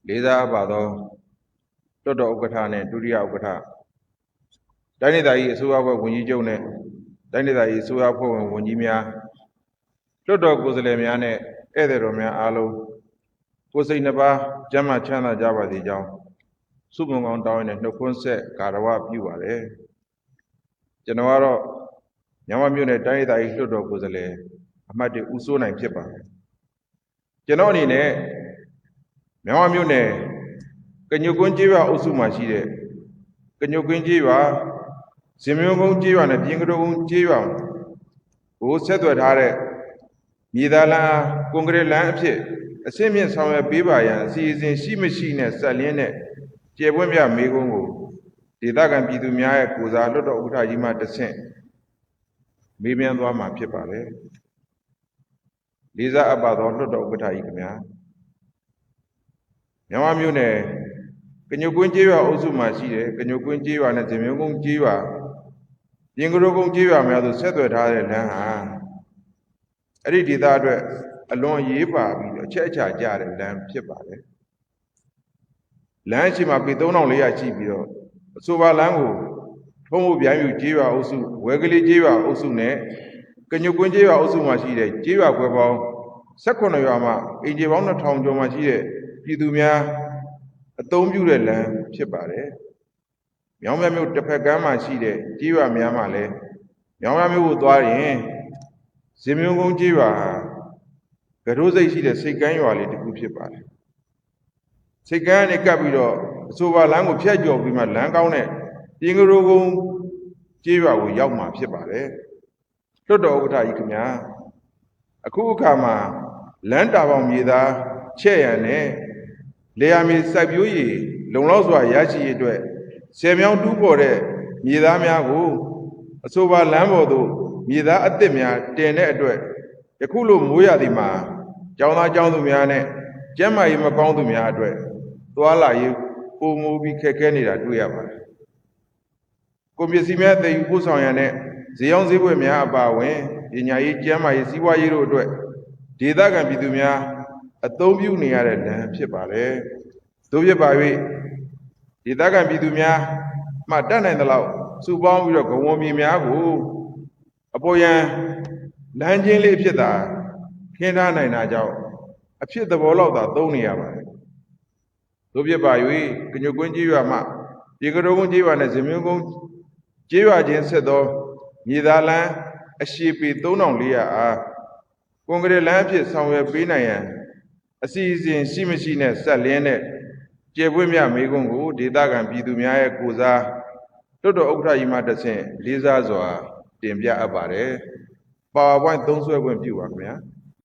လေးစားပါသောလွှတ်တော်ဥက္ကဋ္ဌနဲ့ဒုတိယဥက္ကဋ္ဌတိုင်းဒေသကြီးအစိုးရအဖွဲ့ဝန်ကြီးချုပ်နဲ့တိုင်းဒေသကြီးအစိုးရအဖွဲ့ဝင်ဝန်ကြီးများလွှတ်တော်ကိုယ်စားလှယ်များနဲ့ဧည့်သည်တော်များအားလုံးကိုယ်စိတ်နှပါကျမ်းမာချမ်းသာကြပါစေကြောင်းဆုမွန်ကောင်းတောင်းရတဲ့နှုတ်ခွန်းဆက်ဂါရဝပြုပါတယ်ကျွန်တော်ကတော့မြန်မာမြို့နယ်တိုင်းဒေသကြီးလွှတ်တော်ကိုယ်စားလှယ်အမှတ်1ဦးစိုးနိုင်ဖြစ်ပါတယ်ကျွန်တော်အနေနဲ့မြန်မာမြို့နယ်ကညုတ်ကွင်းကျေးရွာအုပ်စုမှာရှိတဲ့ကညုတ်ကွင်းကျေးရွာဇင်မျိုးကုန်းကျေးရွာနဲ့ပြင်ကတော်ကုန်းကျေးရွာကိုဆက်သွယ်ထားတဲ့မြေသားလမ်းကွန်ကရစ်လမ်းအဖြစ်အဆင့်မြင့်ဆောင်ရွက်ပေးပါရန်အစီအစဉ်ရှိမရှိနဲ့ဆက်လင်းတဲ့ကျေပွင့်ပြမေကုန်းကိုဒေသခံပြည်သူများရဲ့ကိုယ်စားလွှတ်တော်ဥက္ကဋ္ဌကြီးမှတဆင့်မေးမြန်းသွားမှာဖြစ်ပါတယ်လေးစားအပ်ပါသောလွှတ်တော်ဥက္ကဋ္ဌကြီးခင်ဗျာမြန်မာမြို့နယ်ကညုတ်ကွင်းကျေးရွာအုပ်စုမှာရှိတဲ့ကညုတ်ကွင်းကျေးရွာနဲ့ဇင်မျိုးကုန်းကျေးရွာပြင်ကတော်ကုန်းကျေးရွာများသို့ဆက်သွယ်ထားတဲ့လမ်းဟာအဲ့ဒီဒေသအတွက်အလွန်အရေးပါပြီးအချက်အချာကျတဲ့လမ်းဖြစ်ပါတယ်လမ်းရှိမှာပေ3400ရှိပြီးတော့အဆိုပါလမ်းကိုထုံးဖို့ပြိုင်ယူကျေးရွာအုပ်စုဝဲကလေးကျေးရွာအုပ်စုနဲ့ကညုတ်ကွင်းကျေးရွာအုပ်စုမှာရှိတဲ့ကျေးရွာခွဲပေါင်း18ရွာမှာအင်ဂျီပေါင်း2000ကျော်မှာရှိတဲ့ပြည်သူများအသုံးပြုတဲ့လမ်းဖြစ်ပါတယ်။မြောင်းမြမြို့တစ်ဖက်ကမ်းမှာရှိတဲ့ကျေးရွာများမှာလည်းမြောင်းမြမြို့ကိုသွားရင်ဇင်မျိုးကုန်းကျေးရွာကရိုးစိတ်ရှိတဲ့စိတ်ကမ်းရွာလေးတစ်ခုဖြစ်ပါတယ်။စိတ်ကမ်းနဲ့ကပ်ပြီးတော့အဆိုပါလမ်းကိုဖြတ်ကျော်ပြီးမှလမ်းကောင်းတဲ့ပြင်ကရိုးကုန်းကျေးရွာကိုရောက်မှာဖြစ်ပါတယ်။လွှတ်တော်ဥက္ကဋ္ဌကြီးခင်ဗျာအခုအခါမှာလမ်းတာပေါင်မြေသားချဲ့ရန်နဲ့လေယာမြေစိုက်ပျိုးရည်လုံလောက်စွာရရှိရေးအတွက်ဆယ်မြောင်းတူးပေါ်တဲ့မြေသားများကိုအဆိုပါလမ်းပေါ်သို့မြေသားအသစ်များတင်တဲ့အတွက်ယခုလိုမိုးရသည်မှာကျောင်းသားကျောင်းသူများနဲ့ကျန်းမာရေးမကောင်းသူများအတွက်သွားလာရေးပုံမူပြီးခက်ခဲနေတာတွေ့ရပါတယ်။ကုန်ပစ္စည်းများတည်ယူပို့ဆောင်ရန်နဲ့ဈေးရောင်းဈေးပွဲများအပါအဝင်ပညာရေးကျန်းမာရေးစီးပွားရေးတို့အတွက်ဒေသခံပြည်သူများအသုံးပြုနေရတဲ့လမ်းဖြစ်ပါတယ်။သို့ဖြစ်ပါ၍ဒေသခံပြည်သူများမှတတ်နိုင်သလောက်စုပေါင်းပြီးတော့ဂဝံမြေများကိုအပေါ်ယံလမ်းချင်းလေးဖြစ်တာခင်းထားနိုင်တာကြောင့်အဖြစ်သဘောလောက်သာသုံးနေရပါတယ်။သို့ဖြစ်ပါ၍ကညုတ်ကွင်းကျေးရွာမှရေကတော်ကုန်းကျေးရွာနဲ့ဇင်မျိုးကုန်းကျေးရွာချင်းဆက်သောမြေသားလမ်းအရှည်ပေ3400အားကွန်ကရစ်လမ်းအဖြစ်ဆောင်ရွက်ပေးနိုင်ရန်အစီအစဉ်ရှိမရှိနဲ့ဆက်လင်းတဲ့ကျေပွင့်မြမေကုန်းကိုဒေသခံပြည်သူများရဲ့ကိုယ်စားလွှတ်တော်ဥက္ကဋ္ဌကြီးမှတဆင့်လေးစားစွာတင်ပြအပ်ပါတယ်။ PowerPoint သုံးစွဲခွင့်ပြုပါခင်ဗျာ။